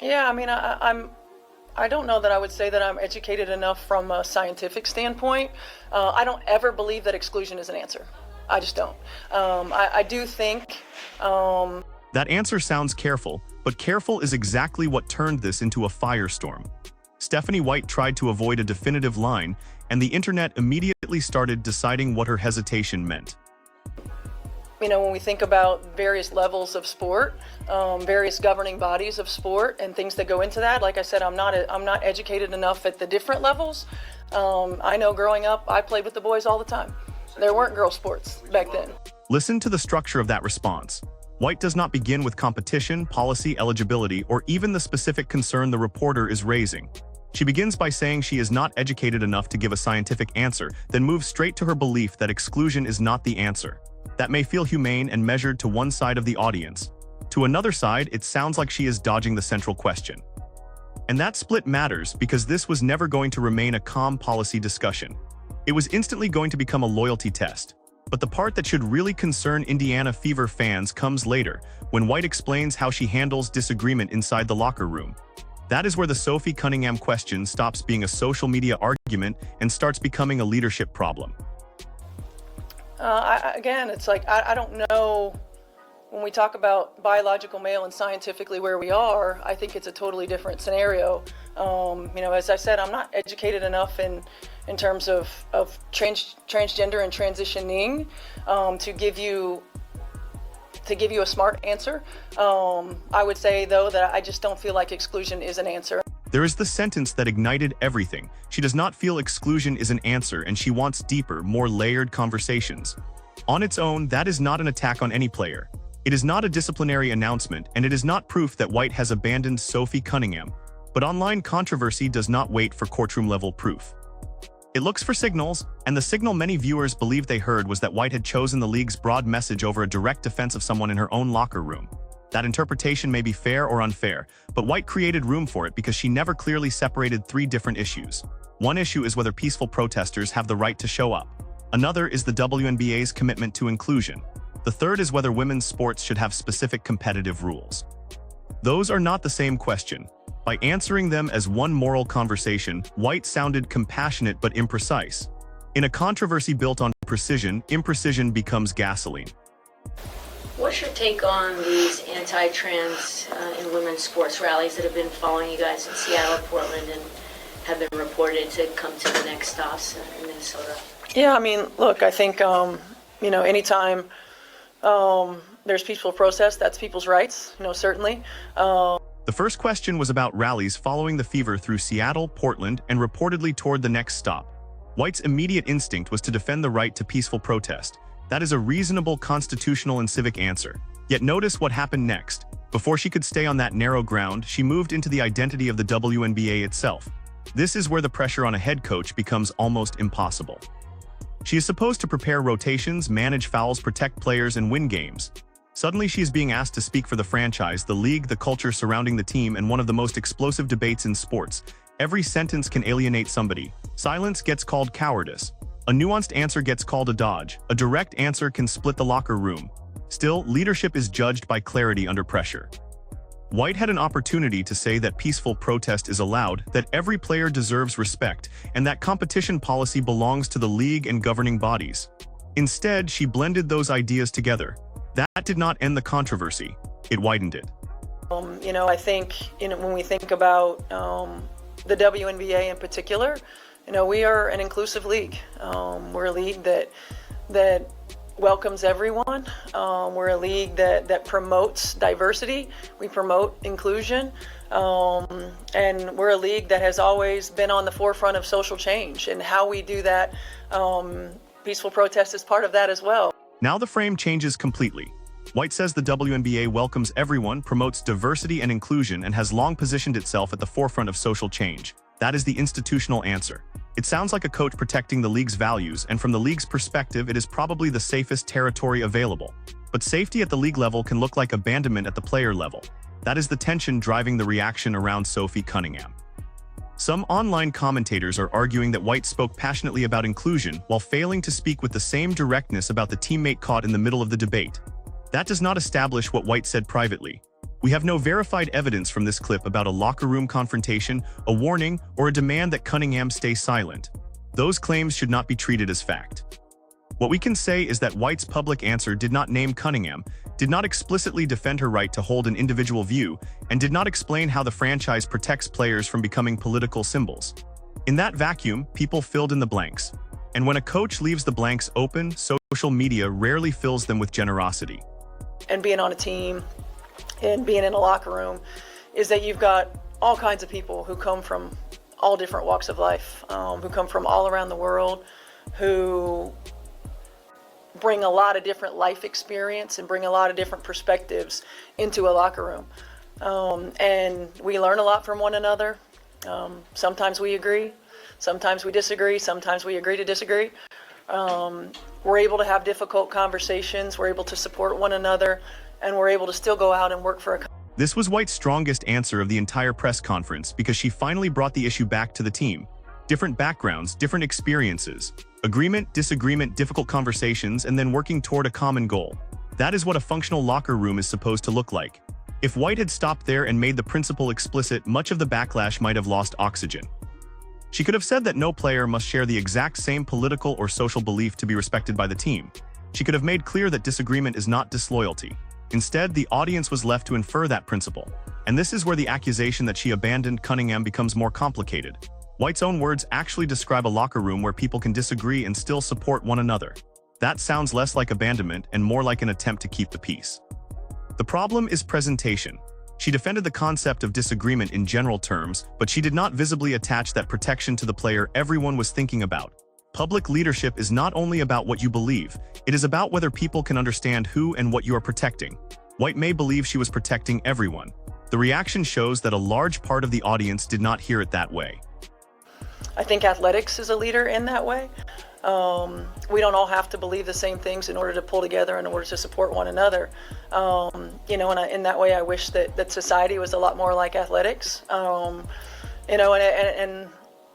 Yeah, I mean, I don't know that I would say that I'm educated enough from a scientific standpoint. I don't ever believe that exclusion is an answer. I just don't. I do think. That answer sounds careful, but careful is exactly what turned this into a firestorm. Stephanie White tried to avoid a definitive line, and the internet immediately started deciding what her hesitation meant. You know, when we think about various levels of sport, various governing bodies of sport and things that go into that, like I said, I'm not educated enough at the different levels. I know growing up, I played with the boys all the time. There weren't girl sports back then. Listen to the structure of that response. White does not begin with competition, policy, eligibility, or even the specific concern the reporter is raising. She begins by saying she is not educated enough to give a scientific answer, then moves straight to her belief that exclusion is not the answer. That may feel humane and measured to one side of the audience. To another side, it sounds like she is dodging the central question. And that split matters because this was never going to remain a calm policy discussion. It was instantly going to become a loyalty test. But the part that should really concern Indiana Fever fans comes later, when White explains how she handles disagreement inside the locker room. That is where the Sophie Cunningham question stops being a social media argument and starts becoming a leadership problem. Again, it's like, I don't know, when we talk about biological male and scientifically where we are, I think it's a totally different scenario. You know, as I said, I'm not educated enough in terms of transgender and transitioning to give you a smart answer. I would say, though, that I just don't feel like exclusion is an answer. There is the sentence that ignited everything. She does not feel exclusion is an answer, and she wants deeper, more layered conversations. On its own, that is not an attack on any player. It is not a disciplinary announcement, and it is not proof that White has abandoned Sophie Cunningham. But online controversy does not wait for courtroom-level proof. It looks for signals, and the signal many viewers believed they heard was that White had chosen the league's broad message over a direct defense of someone in her own locker room. That interpretation may be fair or unfair, but White created room for it because she never clearly separated three different issues. One issue is whether peaceful protesters have the right to show up. Another is the WNBA's commitment to inclusion. The third is whether women's sports should have specific competitive rules. Those are not the same question. By answering them as one moral conversation, White sounded compassionate but imprecise. In a controversy built on precision, imprecision becomes gasoline. What's your take on these anti-trans and women's sports rallies that have been following you guys in Seattle, Portland, and have been reported to come to the next stops in Minnesota? Yeah, I mean, look, I think, you know, anytime there's peaceful protest, that's people's rights, you know, certainly. The first question was about rallies following the Fever through Seattle, Portland, and reportedly toward the next stop. White's immediate instinct was to defend the right to peaceful protest. That is a reasonable constitutional and civic answer. Yet notice what happened next. Before she could stay on that narrow ground, she moved into the identity of the WNBA itself. This is where the pressure on a head coach becomes almost impossible. She is supposed to prepare rotations, manage fouls, protect players, and win games. Suddenly she is being asked to speak for the franchise, the league, the culture surrounding the team, and one of the most explosive debates in sports. Every sentence can alienate somebody. Silence gets called cowardice. A nuanced answer gets called a dodge. A direct answer can split the locker room. Still, leadership is judged by clarity under pressure. White had an opportunity to say that peaceful protest is allowed, that every player deserves respect, and that competition policy belongs to the league and governing bodies. Instead, she blended those ideas together. That did not end the controversy. It widened it. You know, I think, you know, when we think about the WNBA in particular, you know, we are an inclusive league. We're a league that welcomes everyone. We're a league that promotes diversity. We promote inclusion. And we're a league that has always been on the forefront of social change. And how we do that, peaceful protest is part of that as well. Now the frame changes completely. White says the WNBA welcomes everyone, promotes diversity and inclusion, and has long positioned itself at the forefront of social change. That is the institutional answer. It sounds like a coach protecting the league's values, and from the league's perspective, it is probably the safest territory available. But safety at the league level can look like abandonment at the player level. That is the tension driving the reaction around Sophie Cunningham. Some online commentators are arguing that White spoke passionately about inclusion while failing to speak with the same directness about the teammate caught in the middle of the debate. That does not establish what White said privately. We have no verified evidence from this clip about a locker room confrontation, a warning, or a demand that Cunningham stay silent. Those claims should not be treated as fact. What we can say is that White's public answer did not name Cunningham, did not explicitly defend her right to hold an individual view, and did not explain how the franchise protects players from becoming political symbols. In that vacuum, people filled in the blanks. And when a coach leaves the blanks open, social media rarely fills them with generosity. And being on a team and being in a locker room is that you've got all kinds of people who come from all different walks of life, who come from all around the world, who bring a lot of different life experience and bring a lot of different perspectives into a locker room. And we learn a lot from one another. Sometimes we agree, sometimes we disagree, sometimes we agree to disagree. We're able to have difficult conversations, we're able to support one another, and we're able to still go out and work for a. This was White's strongest answer of the entire press conference because she finally brought the issue back to the team. Different backgrounds, different experiences, agreement, disagreement, difficult conversations, and then working toward a common goal. That is what a functional locker room is supposed to look like. If White had stopped there and made the principle explicit, much of the backlash might have lost oxygen. She could have said that no player must share the exact same political or social belief to be respected by the team. She could have made clear that disagreement is not disloyalty. Instead, the audience was left to infer that principle. And this is where the accusation that she abandoned Cunningham becomes more complicated. White's own words actually describe a locker room where people can disagree and still support one another. That sounds less like abandonment and more like an attempt to keep the peace. The problem is presentation. She defended the concept of disagreement in general terms, but she did not visibly attach that protection to the player everyone was thinking about. Public leadership is not only about what you believe, it is about whether people can understand who and what you are protecting. White may believe she was protecting everyone. The reaction shows that a large part of the audience did not hear it that way. I think athletics is a leader in that way. We don't all have to believe the same things in order to pull together, in order to support one another. And in that way, I wish that society was a lot more like athletics. And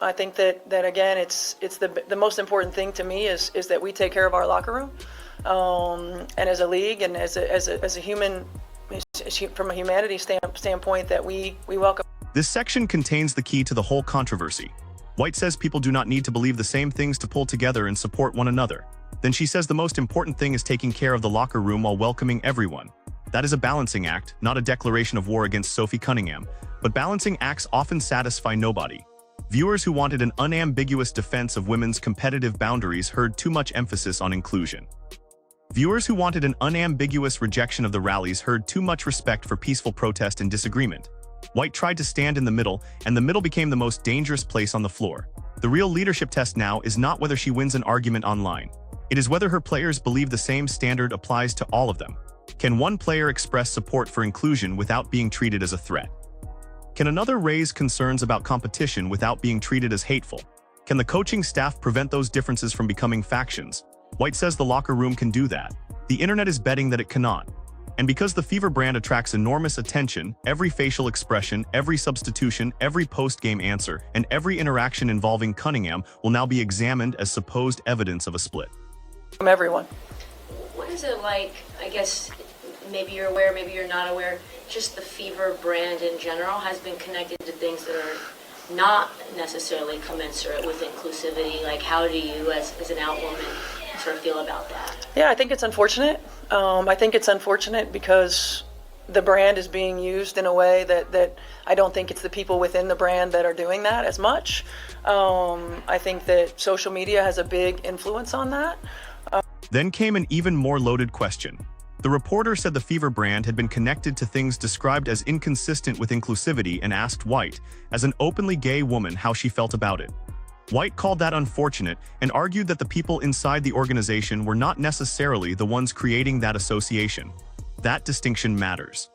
I think that again, it's the most important thing to me is that we take care of our locker room, and as a league and as a human, from a humanity standpoint, that we welcome. This section contains the key to the whole controversy. White says people do not need to believe the same things to pull together and support one another. Then she says the most important thing is taking care of the locker room while welcoming everyone. That is a balancing act, not a declaration of war against Sophie Cunningham, but balancing acts often satisfy nobody. Viewers who wanted an unambiguous defense of women's competitive boundaries heard too much emphasis on inclusion. Viewers who wanted an unambiguous rejection of the rallies heard too much respect for peaceful protest and disagreement. White tried to stand in the middle, and the middle became the most dangerous place on the floor. The real leadership test now is not whether she wins an argument online. It is whether her players believe the same standard applies to all of them. Can one player express support for inclusion without being treated as a threat? Can another raise concerns about competition without being treated as hateful? Can the coaching staff prevent those differences from becoming factions? White says the locker room can do that. The internet is betting that it cannot. And because the Fever brand attracts enormous attention, every facial expression, every substitution, every post-game answer, and every interaction involving Cunningham will now be examined as supposed evidence of a split. From everyone. What is it like, I guess, maybe you're aware, maybe you're not aware, just the Fever brand in general has been connected to things that are not necessarily commensurate with inclusivity. Like, how do you, as an out woman, sort of feel about that? Yeah, I think it's unfortunate. I think it's unfortunate because the brand is being used in a way that I don't think it's the people within the brand that are doing that as much. I think that social media has a big influence on that. Then came an even more loaded question. The reporter said the Fever brand had been connected to things described as inconsistent with inclusivity and asked White, as an openly gay woman, how she felt about it. White called that unfortunate and argued that the people inside the organization were not necessarily the ones creating that association. That distinction matters.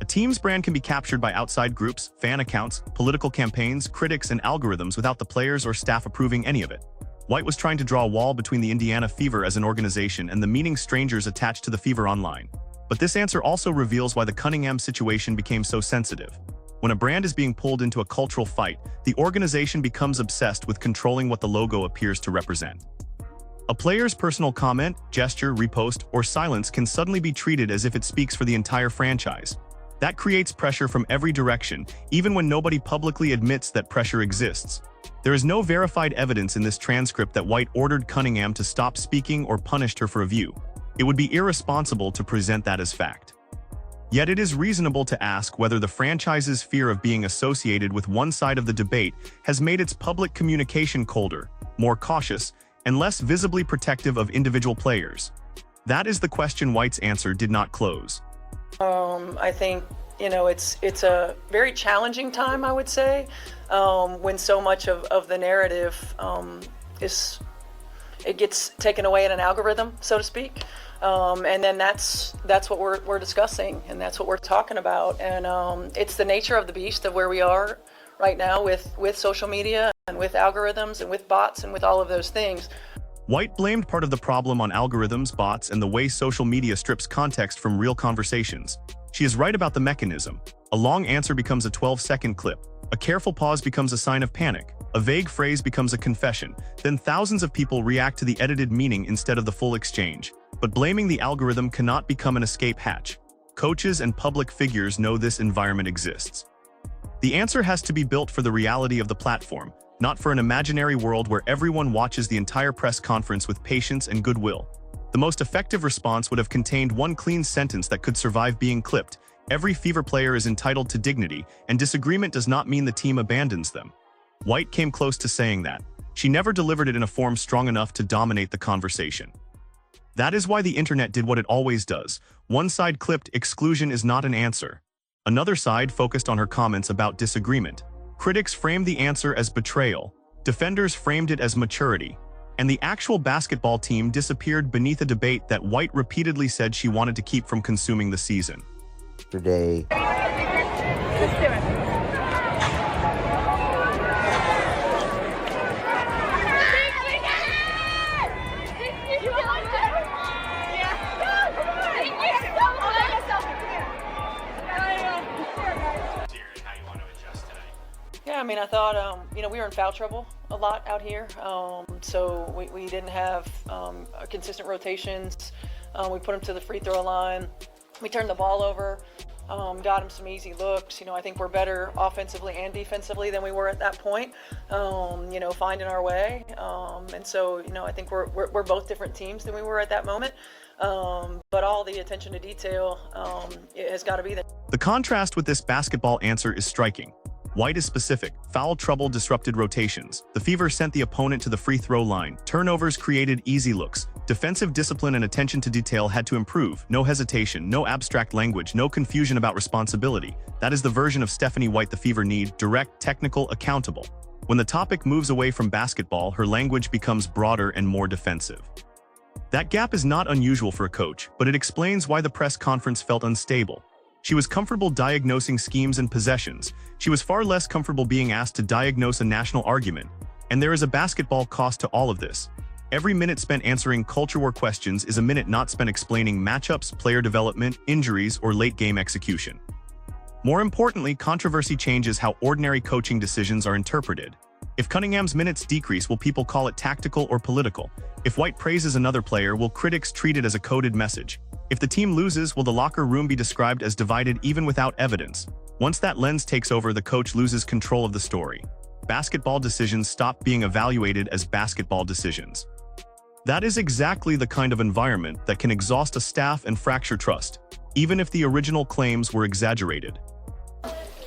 A team's brand can be captured by outside groups, fan accounts, political campaigns, critics, and algorithms without the players or staff approving any of it. White was trying to draw a wall between the Indiana Fever as an organization and the meaning strangers attached to the Fever online. But this answer also reveals why the Cunningham situation became so sensitive. When a brand is being pulled into a cultural fight, the organization becomes obsessed with controlling what the logo appears to represent. A player's personal comment, gesture, repost, or silence can suddenly be treated as if it speaks for the entire franchise. That creates pressure from every direction, even when nobody publicly admits that pressure exists. There is no verified evidence in this transcript that White ordered Cunningham to stop speaking or punished her for a view. It would be irresponsible to present that as fact. Yet it is reasonable to ask whether the franchise's fear of being associated with one side of the debate has made its public communication colder, more cautious, and less visibly protective of individual players. That is the question White's answer did not close. I think, it's a very challenging time, I would say, when so much of the narrative it gets taken away in an algorithm, so to speak. And then that's what we're discussing, and that's what we're talking about. And it's the nature of the beast of where we are right now with social media and with algorithms and with bots and with all of those things. White blamed part of the problem on algorithms, bots, and the way social media strips context from real conversations. She is right about the mechanism. A long answer becomes a 12-second clip. A careful pause becomes a sign of panic. A vague phrase becomes a confession. Then thousands of people react to the edited meaning instead of the full exchange. But blaming the algorithm cannot become an escape hatch. Coaches and public figures know this environment exists. The answer has to be built for the reality of the platform, not for an imaginary world where everyone watches the entire press conference with patience and goodwill. The most effective response would have contained one clean sentence that could survive being clipped. Every Fever player is entitled to dignity, and disagreement does not mean the team abandons them. White came close to saying that. She never delivered it in a form strong enough to dominate the conversation. That is why the internet did what it always does. One side clipped exclusion is not an answer. Another side focused on her comments about disagreement. Critics framed the answer as betrayal. Defenders framed it as maturity. And the actual basketball team disappeared beneath a debate that White repeatedly said she wanted to keep from consuming the season. Today. Yeah, I mean, I thought, we were in foul trouble a lot out here. So we didn't have consistent rotations. We put them to the free throw line. We turned the ball over, got them some easy looks. I think we're better offensively and defensively than we were at that point, finding our way. And so, I think we're both different teams than we were at that moment. But all the attention to detail it has got to be there. The contrast with this basketball answer is striking. White is specific. Foul trouble disrupted rotations. The Fever sent the opponent to the free throw line. Turnovers created easy looks. Defensive discipline and attention to detail had to improve. No hesitation, no abstract language, no confusion about responsibility. That is the version of Stephanie White the Fever need: direct, technical, accountable. When the topic moves away from basketball, her language becomes broader and more defensive. That gap is not unusual for a coach, but it explains why the press conference felt unstable. She was comfortable diagnosing schemes and possessions. She was far less comfortable being asked to diagnose a national argument. And there is a basketball cost to all of this. Every minute spent answering culture war questions is a minute not spent explaining matchups, player development, injuries, or late-game execution. More importantly, controversy changes how ordinary coaching decisions are interpreted. If Cunningham's minutes decrease, will people call it tactical or political? If White praises another player, will critics treat it as a coded message? If the team loses, will the locker room be described as divided even without evidence? Once that lens takes over, the coach loses control of the story. Basketball decisions stop being evaluated as basketball decisions. That is exactly the kind of environment that can exhaust a staff and fracture trust, even if the original claims were exaggerated.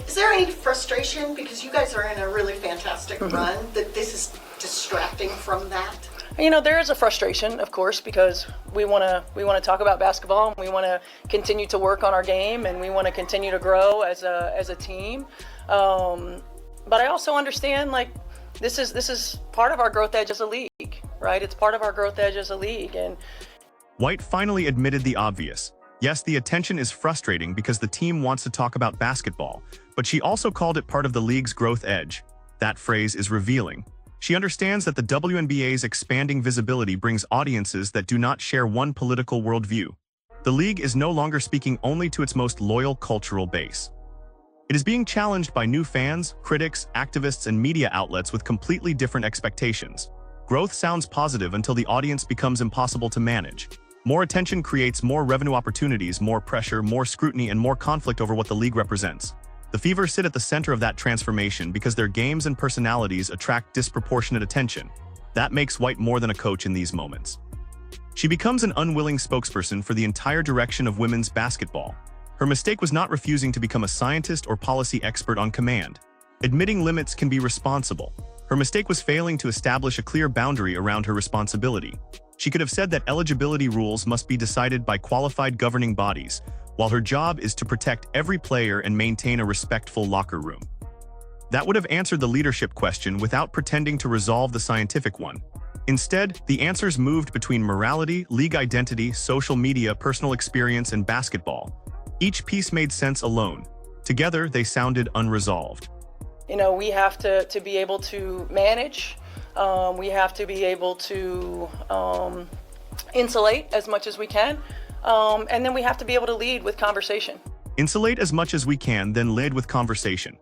Is there any frustration, because you guys are in a really fantastic run, that this is distracting from that? There is a frustration, of course, because we want to talk about basketball, and we want to continue to work on our game, and we want to continue to grow as a team. But I also understand, this is part of our growth edge as a league, right? It's part of our growth edge as a league. And White finally admitted the obvious. Yes, the attention is frustrating because the team wants to talk about basketball, but she also called it part of the league's growth edge. That phrase is revealing. She understands that the WNBA's expanding visibility brings audiences that do not share one political worldview. The league is no longer speaking only to its most loyal cultural base. It is being challenged by new fans, critics, activists, and media outlets with completely different expectations. Growth sounds positive until the audience becomes impossible to manage. More attention creates more revenue opportunities, more pressure, more scrutiny, and more conflict over what the league represents. The Fever sit at the center of that transformation because their games and personalities attract disproportionate attention. That makes White more than a coach in these moments. She becomes an unwilling spokesperson for the entire direction of women's basketball. Her mistake was not refusing to become a scientist or policy expert on command. Admitting limits can be responsible. Her mistake was failing to establish a clear boundary around her responsibility. She could have said that eligibility rules must be decided by qualified governing bodies, while her job is to protect every player and maintain a respectful locker room. That would have answered the leadership question without pretending to resolve the scientific one. Instead, the answers moved between morality, league identity, social media, personal experience, and basketball. Each piece made sense alone. Together, they sounded unresolved. We have to be able to manage. We have to be able to insulate as much as we can. And then we have to be able to lead with conversation. Insulate as much as we can, then lead with conversation.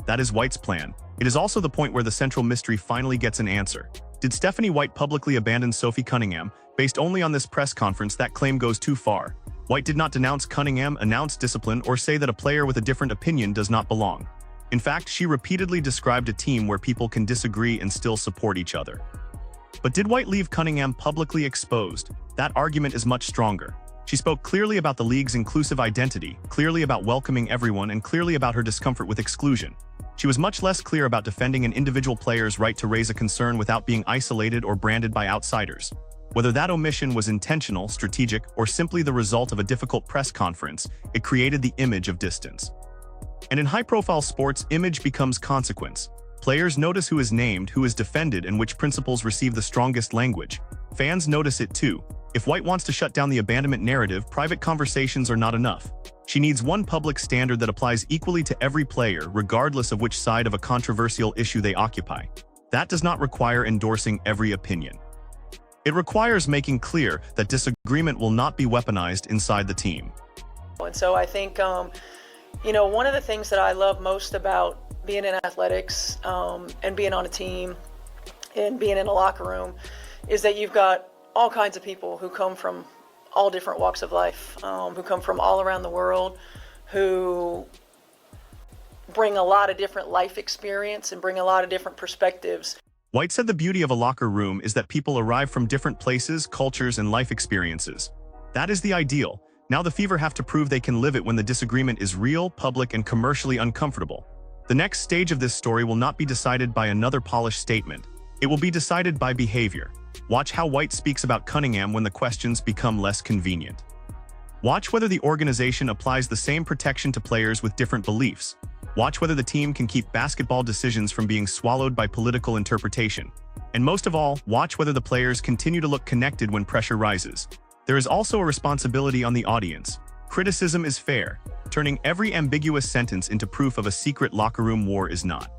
That is White's plan. It is also the point where the central mystery finally gets an answer. Did Stephanie White publicly abandon Sophie Cunningham? Based only on this press conference, that claim goes too far. White did not denounce Cunningham, announce discipline, or say that a player with a different opinion does not belong. In fact, she repeatedly described a team where people can disagree and still support each other. But did White leave Cunningham publicly exposed? That argument is much stronger. She spoke clearly about the league's inclusive identity, clearly about welcoming everyone, and clearly about her discomfort with exclusion. She was much less clear about defending an individual player's right to raise a concern without being isolated or branded by outsiders. Whether that omission was intentional, strategic, or simply the result of a difficult press conference, it created the image of distance. And in high-profile sports, image becomes consequence. Players notice who is named, who is defended, and which principles receive the strongest language. Fans notice it too. If White wants to shut down the abandonment narrative, private conversations are not enough. She needs one public standard that applies equally to every player, regardless of which side of a controversial issue they occupy. That does not require endorsing every opinion. It requires making clear that disagreement will not be weaponized inside the team. And so I think, one of the things that I love most about being in athletics and being on a team and being in a locker room is that you've got all kinds of people who come from all different walks of life, who come from all around the world, who bring a lot of different life experience and bring a lot of different perspectives. White said the beauty of a locker room is that people arrive from different places, cultures, and life experiences. That is the ideal. Now the Fever have to prove they can live it when the disagreement is real, public, and commercially uncomfortable. The next stage of this story will not be decided by another polished statement. It will be decided by behavior. Watch how White speaks about Cunningham when the questions become less convenient. Watch whether the organization applies the same protection to players with different beliefs. Watch whether the team can keep basketball decisions from being swallowed by political interpretation. And most of all, watch whether the players continue to look connected when pressure rises. There is also a responsibility on the audience. Criticism is fair. Turning every ambiguous sentence into proof of a secret locker room war is not.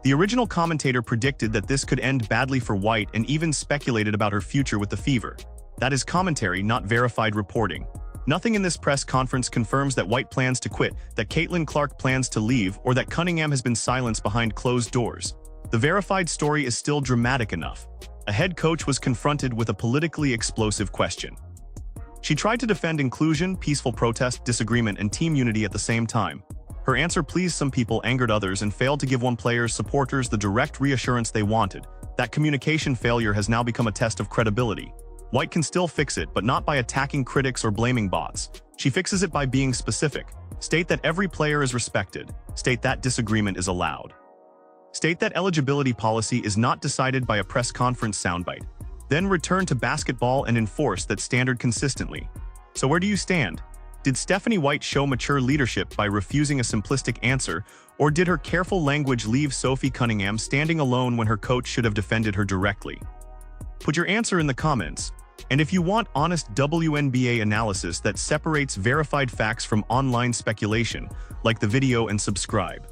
The original commentator predicted that this could end badly for White and even speculated about her future with the Fever. That is commentary, not verified reporting. Nothing in this press conference confirms that White plans to quit, that Caitlin Clark plans to leave, or that Cunningham has been silenced behind closed doors. The verified story is still dramatic enough. A head coach was confronted with a politically explosive question. She tried to defend inclusion, peaceful protest, disagreement, and team unity at the same time. Her answer pleased some people, angered others, and failed to give one player's supporters the direct reassurance they wanted. That communication failure has now become a test of credibility. White can still fix it, but not by attacking critics or blaming bots. She fixes it by being specific. State that every player is respected. State that disagreement is allowed. State that eligibility policy is not decided by a press conference soundbite. Then return to basketball and enforce that standard consistently. So where do you stand? Did Stephanie White show mature leadership by refusing a simplistic answer, or did her careful language leave Sophie Cunningham standing alone when her coach should have defended her directly? Put your answer in the comments. And if you want honest WNBA analysis that separates verified facts from online speculation, like the video and subscribe.